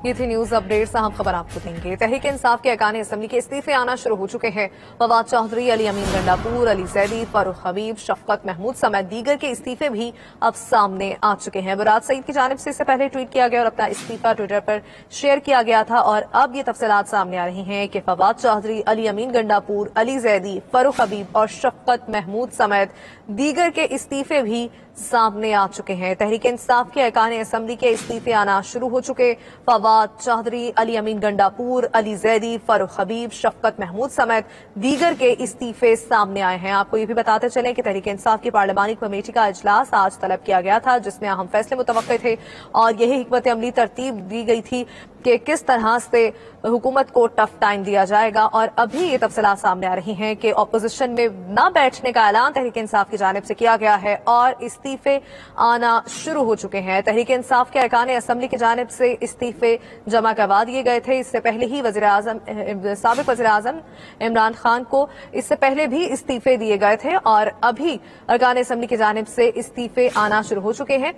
ये थी news updates. अहम खबर आपको देंगे। तहरीक इंसाफ के अरकान असम्बली के इस्तीफे आना शुरू हो चुके हैं। फवाद चौधरी, अली अमीन गंडापुर, अली जैदी, फारूक हबीब, शफकत महमूद समेत दीगर के इस्तीफे भी अब सामने आ चुके हैं। मुराद सईद की जानिब से इससे पहले ट्वीट किया गया और अपना इस्तीफा ट्विटर पर शेयर किया गया था और अब ये तफसीलात सामने आ रही हैं कि फवाद चौधरी, अली अमीन गंडापुर, अली जैदी, फारूक हबीब और शफकत महमूद समेत दीगर के इस्तीफे भी सामने आ चुके हैं। तहरीक इंसाफ के अरकान असम्बली के इस्तीफे आना शुरू हो चुके। फवाद चौधरी, अली अमीन गंडापुर, अली जैदी, फारूक हबीब, शफकत महमूद समेत दीगर के इस्तीफे सामने आए हैं। आपको ये भी बताते चलें कि तहरीक इंसाफ की पार्लिमानी कमेटी का इजलास आज तलब किया गया था, जिसमें अहम फैसले मुतवक्के थे और यही हिकमत अमली तरतीब दी गई थी कि किस तरह से हुकूमत को टफ टाइम दिया जाएगा। और अभी ये तफसीलात सामने आ रही हैं कि अपोजिशन में न बैठने का ऐलान तहरीक इंसाफ की जानिब से किया गया है और इस्तीफे आना शुरू हो चुके हैं। तहरीक इंसाफ के अरकान असम्बली की जानिब से इस्तीफे जमा करवा दिए गए थे। इससे पहले ही साबिक वज़ीर आज़म इमरान खान को इससे पहले भी इस्तीफे दिए गए थे और अभी अरकान असम्बली की जानिब से इस्तीफे आना शुरू हो चुके हैं।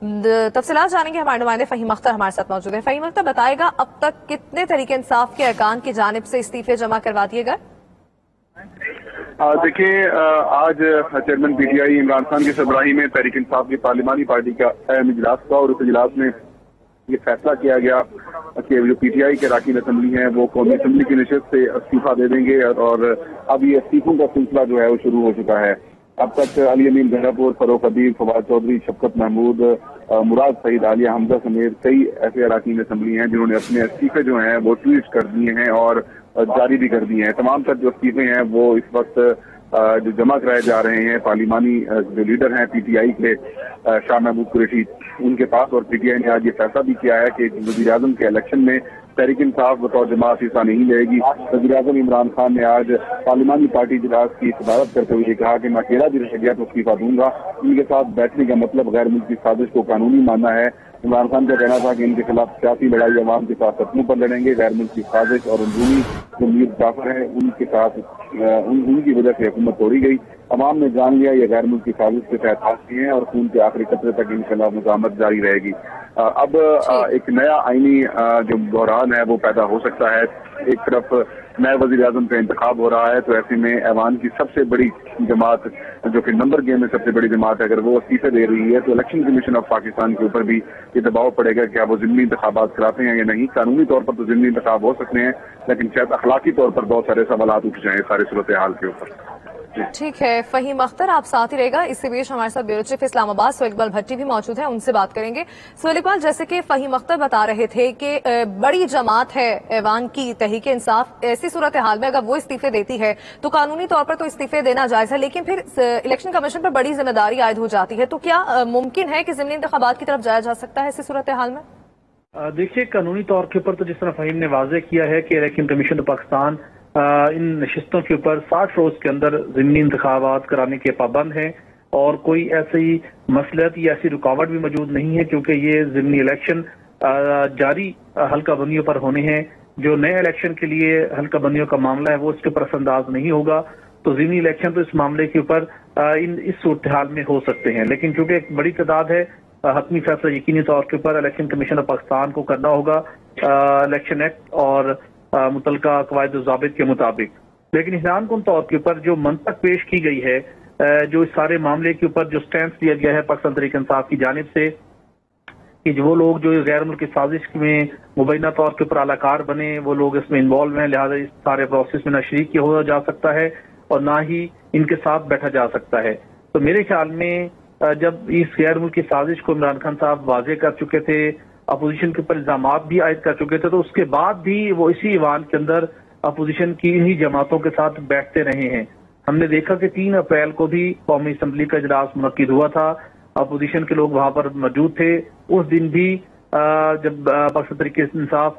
तफसीलात जानेंगे, हमारे नुमाइंदे फहीम अख्तर हमारे साथ मौजूद है। फहीम अख्तर बताएगा, अब तक कितने तहरीक इंसाफ के अरकान की जानिब से इस्तीफे जमा करवा दिए गए? देखिए, आज चेयरमैन पीटीआई इमरान खान की सरबराही में तहरीक इंसाफ की पार्लिमानी पार्टी का अहम इजलास था और उस इजलास में ये फैसला किया गया कि जो पीटीआई के अरकान असम्बली हैं वो कौमी असम्बली की नशिस्त से इस्तीफा दे देंगे और अब ये इस्तीफों का सिलसिला जो है वो शुरू हो चुका है। अब तक अली अमीन गंडापुर, फारूक हबीब, फवाद चौधरी, शफकत महमूद, मुराद सईद, आलिया हमजा समेत कई ऐसे अरकान असम्बली हैं जिन्होंने अपने इस्तीफे जो हैं वो ट्वीट कर दिए हैं और जारी भी कर दिए हैं। तमाम तर जो इस्तीफे हैं वो इस वक्त जो जमा कराए जा रहे हैं पार्लिमानी जो लीडर हैं पीटीआई के शाह महमूद कुरैशी उनके पास, और पीटीआई ने आज ये फैसला भी किया है कि वज़ीर आज़म के इलेक्शन में तहरीक इंसाफ बतौर जमात हिस्सा नहीं लेगी। वज़ीर आज़म इमरान खान ने आज पार्लिमानी पार्टी इजलास की सदारत करते हुए कहा कि मैं अकेला भी रह गया तो इस्तीफा दूंगा। उनके साथ बैठने का मतलब गैर मुल्की साजिश को कानूनी मानना है। इमरान खान का कहना था कि इनके खिलाफ सियासी लड़ाई अवाम के साथ सपनों पर लड़ेंगे। गैर मुल्की साजिश और अंदरूनी जो मीर जाफर है उनके साथ उनकी वजह से हुकूमत तोड़ी गई। अवाम ने जान लिया ये गैर मुल्की साजिश के तहत हाथ हैं और खून के आखिरी कतरे तक इनके खिलाफ मुज़ाहमत जारी रहेगी। अब एक नया आईनी जो बहरान है वो पैदा हो सकता है। एक तरफ नए वज़ीर आज़म का इंतखाब हो रहा है तो ऐसे में ऐवान की सबसे बड़ी जमात जो कि नंबर गेम में सबसे बड़ी जमात है, अगर वो इस्तीफे दे रही है तो इलेक्शन कमीशन ऑफ पाकिस्तान के ऊपर भी ये दबाव पड़ेगा कि वो ज़िमनी इंतखाबात कराते हैं या नहीं। कानूनी तौर पर तो ज़िमनी इंतखाब हो सकते हैं लेकिन शायद अखलाकी तौर पर बहुत सारे सवालात उठ जाएं सारे सूरत हाल के ऊपर। ठीक है फहीम अख्तर, आप साथ ही रहेगा। इसी बीच हमारे साथ ब्यूरो चीफ इस्लामाबाद सुहेल इकबाल भट्टी भी मौजूद है, उनसे बात करेंगे। सुहेल इकबाल, जैसे कि फहीम अख्तर बता रहे थे कि बड़ी जमात है ऐवान की तहरीक इंसाफ, ऐसी सूरत हाल में अगर वो इस्तीफे देती है तो कानूनी तौर पर तो इस्तीफे देना जायज है, लेकिन फिर इलेक्शन कमीशन पर बड़ी जिम्मेदारी आयद हो जाती है, तो क्या मुमकिन है कि ज़िमनी इंतखाबात की तरफ जाया जा सकता है ऐसी सूरत हाल में? देखिए, कानूनी तौर के ऊपर तो जिस तरह फहीम ने वाज़ेह किया है कि इलेक्शन कमीशन ऑफ पाकिस्तान इन नशिस्तों के ऊपर 60 रोज के अंदर ज़िमनी इंतखाबात कराने के पाबंद हैं और कोई ऐसी मसलहत या ऐसी रुकावट भी मौजूद नहीं है, क्योंकि ये ज़िमनी इलेक्शन जारी हल्का बंदियों पर होने हैं। जो नए इलेक्शन के लिए हल्का बंदियों का मामला है वो इसके ऊपर असरअंदाज नहीं होगा, तो ज़िमनी इलेक्शन तो इस मामले के ऊपर इस सूरत हाल में हो सकते हैं। लेकिन चूंकि एक बड़ी तादाद है, हतमी फैसला यकीनी तौर के ऊपर इलेक्शन कमीशन ऑफ पाकिस्तान को करना होगा इलेक्शन एक्ट और मुतलका कवायद ज़ाबित के मुताबिक। लेकिन हैरान कुन तौर के ऊपर जो मंतक पेश की गई है, जो इस सारे मामले के ऊपर जो स्टैंड लिया गया है पाकिस्तान तहरीक इंसाफ की जानिब से कि जो वो लोग जो गैर मुल्की साजिश में मुबैना तौर के ऊपर अलाकार बने वो लोग इसमें इन्वॉल्व हैं, लिहाजा इस सारे प्रोसेस में न शरीक हो जा सकता है और ना ही इनके साथ बैठा जा सकता है। तो मेरे ख्याल में जब इस गैर मुल्की साजिश को इमरान खान साहब वाजे कर चुके थे, अपोजिशन के ऊपर इल्जामात भी आयद कर चुके थे, तो उसके बाद भी वो इसी ईवान के अंदर अपोजिशन की इन्हीं जमातों के साथ बैठते रहे हैं। हमने देखा कि 3 अप्रैल को भी कौमी असम्बली का इजलास मुनक्किद हुआ था, अपोजिशन के लोग वहां पर मौजूद थे। उस दिन भी जब पाकिस्तान तहरीक इंसाफ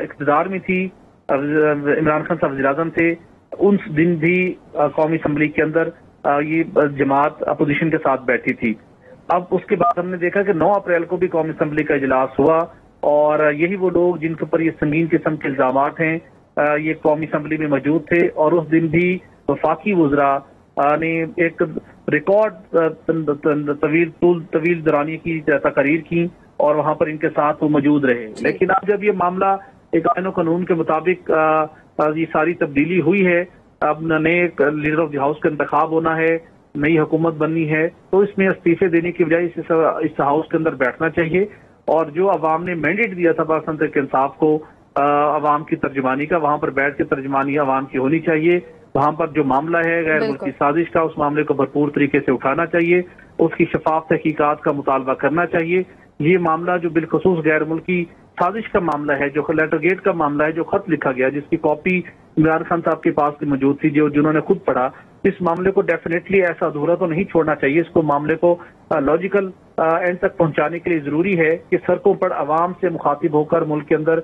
इक़्तिदार में थी, इमरान खान साहब वज़ीर आज़म थे, उस दिन भी कौमी असम्बली के अंदर ये जमात अपोजिशन के साथ बैठी थी। अब उसके बाद हमने देखा कि 9 अप्रैल को भी कौमी असम्बली का इजलास हुआ और यही वो लोग जिनके ऊपर ये संगीन किस्म के इल्जामात हैं ये कौमी असम्बली में मौजूद थे और उस दिन भी वफाकी वज़रा ने एक रिकॉर्ड तवील दौरानिए की तकरीर की और वहां पर इनके साथ वो मौजूद रहे। लेकिन अब जब ये मामला एक आईन कानून के मुताबिक ये सारी तब्दीली हुई है, अब नए लीडर ऑफ द हाउस का इंतखाब होना है, नई हुकूमत बननी है, तो इसमें इस्तीफे देने की बजाय इस हाउस के अंदर बैठना चाहिए और जो अवाम ने मैंडेट दिया था पाकिस्तान तहरीक इंसाफ को अवाम की तर्जमानी का, वहां पर बैठ के तर्जमानी अवाम की होनी चाहिए। वहां पर जो मामला है गैर मुल्की साजिश का, उस मामले को भरपूर तरीके से उठाना चाहिए, उसकी शफाफ तहकीकात का मुतालबा करना चाहिए। ये मामला जो बिलखसूस गैर मुल्की साजिश का मामला है, जो लेटर गेट का मामला है, जो खत लिखा गया जिसकी कॉपी इमरान खान साहब के पास की मौजूद थी, जिन्होंने खुद पढ़ा, इस मामले को डेफिनेटली ऐसा अधूरा तो नहीं छोड़ना चाहिए। इसको मामले को लॉजिकल एंड तक पहुंचाने के लिए जरूरी है कि सड़कों पर आवाम से मुखातिब होकर मुल्क के अंदर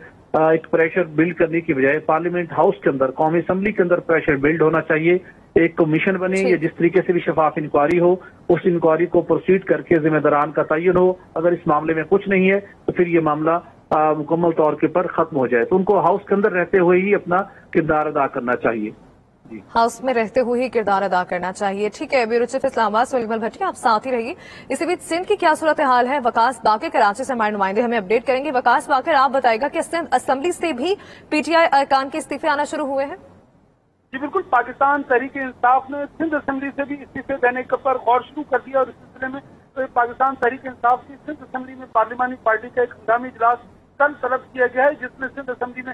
एक प्रेशर बिल्ड करने की बजाय पार्लियामेंट हाउस के अंदर, कौमी असम्बली के अंदर प्रेशर बिल्ड होना चाहिए। एक कमीशन बने या जिस तरीके से भी शफाफ इंक्वायरी हो, उस इंक्वायरी को प्रोसीड करके जिम्मेदारान का तयन हो। अगर इस मामले में कुछ नहीं है तो फिर ये मामला मुकम्मल तौर के पर खत्म हो जाए। तो उनको हाउस के अंदर रहते हुए ही अपना किरदार अदा करना चाहिए। हाउस में रहते हुए ही किरदार अदा करना चाहिए। ठीक है, ब्यूरो चीफ इस्लामाबाद सुलेमान भट्टी, आप साथ ही रहिए। इसी बीच सिंध की क्या सूरत हाल है, वकास बाकर कराची से हमारे नुमाइंदे हमें अपडेट करेंगे। वकास बाकर, आप बताएगा कि सिंध असेंबली से भी पीटीआई अरकान के इस्तीफे आना शुरू हुए हैं? जी बिल्कुल, पाकिस्तान तहरीक इंसाफ ने सिंध असेंबली से भी इस्तीफे देने पर गौर शुरू कर दिया और इस सिलसिले में तो पाकिस्तान तहरीक इंसाफ की सिंध असेंबली में पार्लिमानी पार्टी का एक हंगामी इजलास कल तलब किया गया है, जिसमें सिंध असेंबली में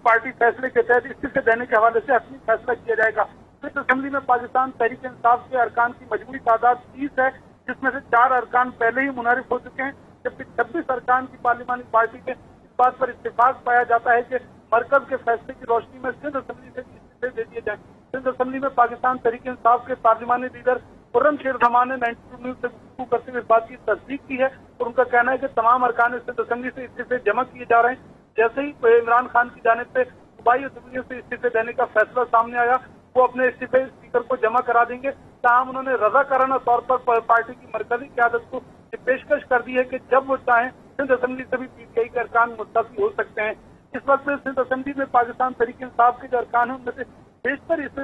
पार्टी फैसले के तहत इस्तीफे देने के हवाले से हतमी फैसला किया जाएगा। सिंध असेंबली में पाकिस्तान तहरीक इंसाफ के अरकान की मजमूई तादाद 30 है, जिसमें से 4 अरकान पहले ही मुनारिफ हो चुके हैं, जबकि 26 अरकान की पार्लिमानी पार्टी के इस बात पर इत्तेफाक पाया जाता है कि मरकज के फैसले की रोशनी में सिंध असेंबली से इस्तीफे दे दिए जाए। सिंध असेंबली में पाकिस्तान तहरीक इंसाफ के पार्लिमानी लीडर खुर्रम शेर रहमान ने 92 न्यूज से गुफ्तगू करते हुए इस बात की तस्दीक की है और उनका कहना है कि तमाम अरकान सिंध असेंबली से इस्तीफे जमा किए जा रहे हैं। जैसे ही इमरान खान की जानिब से सूबाई असेंबलियों से इस्तीफे देने का फैसला सामने आया, वो अपने इस्तीफे स्पीकर को जमा करा देंगे। ताहम उन्होंने रजाकाराना तौर पर पार्टी की मरकजी क़यादत को पेशकश कर दी है कि जब वो चाहें सिंध असेंबली से भी पीटीआई के अरकान मुस्तफ़ी हो सकते हैं। इस वक्त सिंध असेंबली में पाकिस्तान तहरीक इंसाफ के जो अरकान है उनमें से बेशतर इस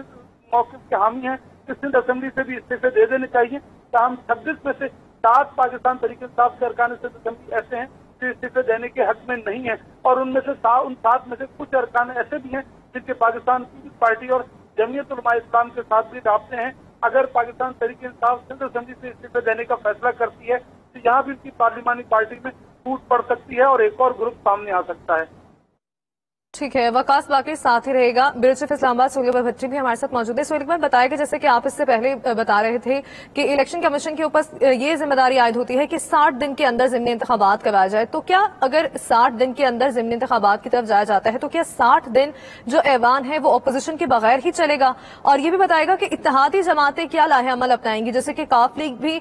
मौक़िफ़ के हामी हैं कि सिंध असेंबली से भी इस्तीफे दे देने चाहिए। ताहम 26 में से 7 पाकिस्तान तहरीक इंसाफ के अरकान सिंध असेंबली ऐसे हैं जो इस्तीफे देने के हक में नहीं है और उनमें से उन 7 में से कुछ अरकान ऐसे भी हैं जिनके पाकिस्तान पीपल्स पार्टी और जमीयत उलमा इस्लाम के साथ भी राब्ते हैं। अगर पाकिस्तान तहरीक इंसाफ सिंध असेंबली से इस्तीफे देने का फैसला करती है तो यहाँ भी उनकी पार्लिमानी पार्टी में फूट पड़ सकती है और एक और ग्रुप सामने आ सकता है। ठीक है, वकास बाकी साथ ही रहेगा। ब्यूरो चीफ इस्लामाबाद सुलेमान भट्टी भी हमारे साथ मौजूद है। सुलेमान, बताएगा जैसे कि आप इससे पहले बता रहे थे कि इलेक्शन कमीशन के ऊपर ये जिम्मेदारी आयद होती है कि 60 दिन के अंदर ज़िमनी इंतखाबात करवाया जाए। तो क्या अगर 60 दिन के अंदर ज़िमनी इंतखाबात की तरफ जाया जाता है तो क्या 60 दिन जो ऐवान है वो अपोजिशन के बगैर ही चलेगा? और ये भी बताएगा कि इत्तेहादी जमातें क्या लाहे अमल अपनाएंगी, जैसे कि काफ लीग भी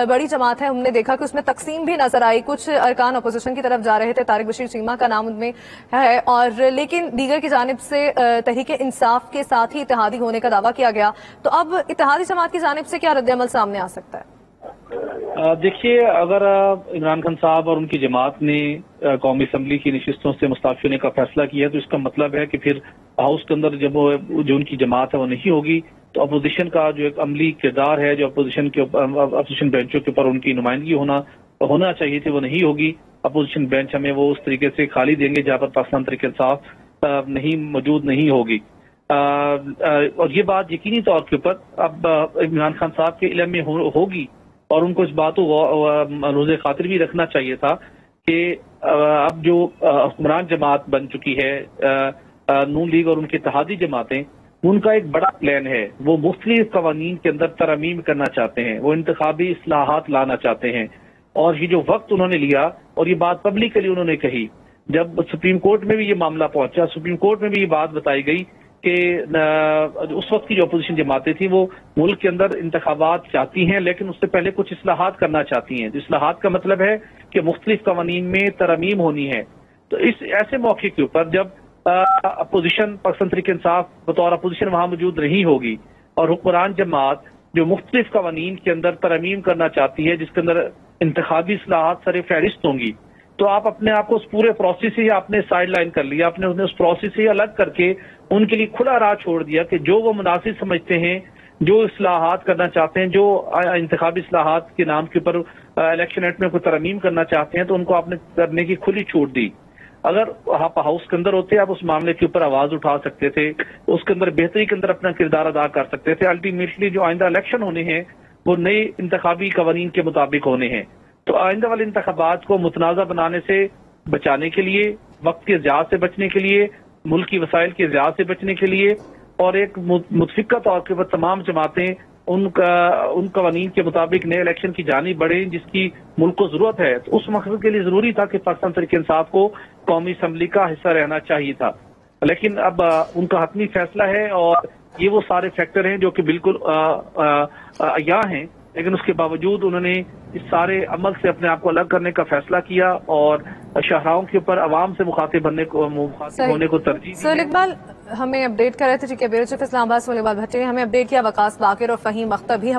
बड़ी जमात है, हमने देखा कि उसमें तकसीम भी नजर आई, कुछ अरकान अपोजिशन की तरफ जा रहे थे, तारिक बशीर चीमा का नाम उनमें है, और लेकिन दीगर की जानिब से तहरीक इंसाफ के साथ ही इत्तेहादी होने का दावा किया गया। तो अब इत्तेहादी जमात की जानिब से क्या रद्द-ए-अमल सामने आ सकता है? देखिए, अगर इमरान खान साहब और उनकी जमात ने कौमी असम्बली की नशिस्तों से मुस्ताफी होने का फैसला किया तो इसका मतलब है कि फिर हाउस के अंदर जब जो उनकी जमात है वो नहीं होगी तो अपोजिशन का जो एक अमली किरदार है, जो अपोजिशन बेंचों के ऊपर उनकी नुमाइंदगी होना चाहिए थी, वो नहीं होगी। अपोजिशन बेंच हमें वो उस तरीके से खाली देंगे जहाँ पर पाकिस्तान तहरीक इंसाफ नहीं मौजूद नहीं होगी। और ये बात यकीनी तौर के ऊपर अब इमरान खान साहब के इल्म में होगी और उनको इस बात को रोज़े खातिर भी रखना चाहिए था कि अब जो हुक्मरान जमात बन चुकी है नून लीग और उनकी इत्तेहादी जमातें, उनका एक बड़ा प्लान है। वो मुख्तलिफ कवानीन के अंदर तरमीम करना चाहते हैं, वो इंतखाबी इस्लाहात लाना चाहते हैं। और ये जो वक्त उन्होंने लिया और ये बात पब्लिकली उन्होंने कही, जब सुप्रीम कोर्ट में भी ये मामला पहुंचा, सुप्रीम कोर्ट में भी ये बात बताई गई कि उस वक्त की जो अपोजिशन जमातें थी वो मुल्क के अंदर इंतखाबात चाहती हैं लेकिन उससे पहले कुछ इस्लाहात करना चाहती हैं। इस्लाहात का मतलब है कि मुख्तलिफ कवानीन में तरमीम होनी है। तो इस ऐसे मौके के ऊपर जब अपोजिशन पाकिस्तान तहरीक इंसाफ बतौर अपोजिशन वहां मौजूद नहीं होगी और हुक्मरान जमात जो मुख्तलिफ कवानीन के अंदर तरमीम करना चाहती है जिसके अंदर इंतखाबी इस्लाहात सर फहरिस्त होंगी, तो आप अपने आप को उस पूरे प्रोसेस से आपने साइड लाइन कर लिया, आपने उन्हें उस प्रोसेस से अलग करके उनके लिए खुला राह छोड़ दिया कि जो वो मुनासिब समझते हैं جو اصلاحات کرنا چاہتے ہیں، جو انتخابی اصلاحات کے نام کے اوپر الیکشن ایکٹ میں کوئی ترمیم کرنا چاہتے ہیں، تو ان کو آپ نے کرنے کی کھلی چھوٹ دی۔ اگر آپ ہاؤس کے اندر ہوتے آپ اس معاملے کے اوپر آواز اٹھا سکتے تھے، اس کے اندر بہتری کے اندر اپنا کردار ادا کر سکتے تھے۔ الٹیمیٹلی جو آئندہ الیکشن ہونے ہیں وہ نئے انتخابی قوانین کے مطابق ہونے ہیں، تو آئندہ والے انتخابات کو متنازع بنانے سے بچانے کے لیے، وقت کے ضیاع سے بچنے کے لیے، ملکی وسائل کے ضیاع سے بچنے کے لیے، اور ایک متفقہ طور کے اوپر تمام جماعتیں ان قوانین کے مطابق نئے الیکشن کی جانب بڑھیں جس کی ملک کو ضرورت ہے، تو اس مقصد کے لیے ضروری تھا کہ پاکستان تحریک انصاف کو قومی اسمبلی کا حصہ رہنا چاہیے تھا۔ لیکن اب ان کا حتمی فیصلہ ہے، اور یہ وہ سارے فیکٹر ہیں جو کہ بالکل عیاں ہیں، لیکن اس کے باوجود انہوں نے اس سارے عمل سے اپنے آپ کو الگ کرنے کا فیصلہ کیا اور شاہراہوں کے اوپر عوام سے مخاطب ہونے کو ترجیح دی۔ سہیل اقبال ہمیں اپڈیٹ کر رہے تھے، ٹھیک ہے، بیورو چیف اسلام آباد سہیل اقبال بھٹی نے ہمیں اپڈیٹ کیا۔ وقاص باقر اور فہیم اختر بھی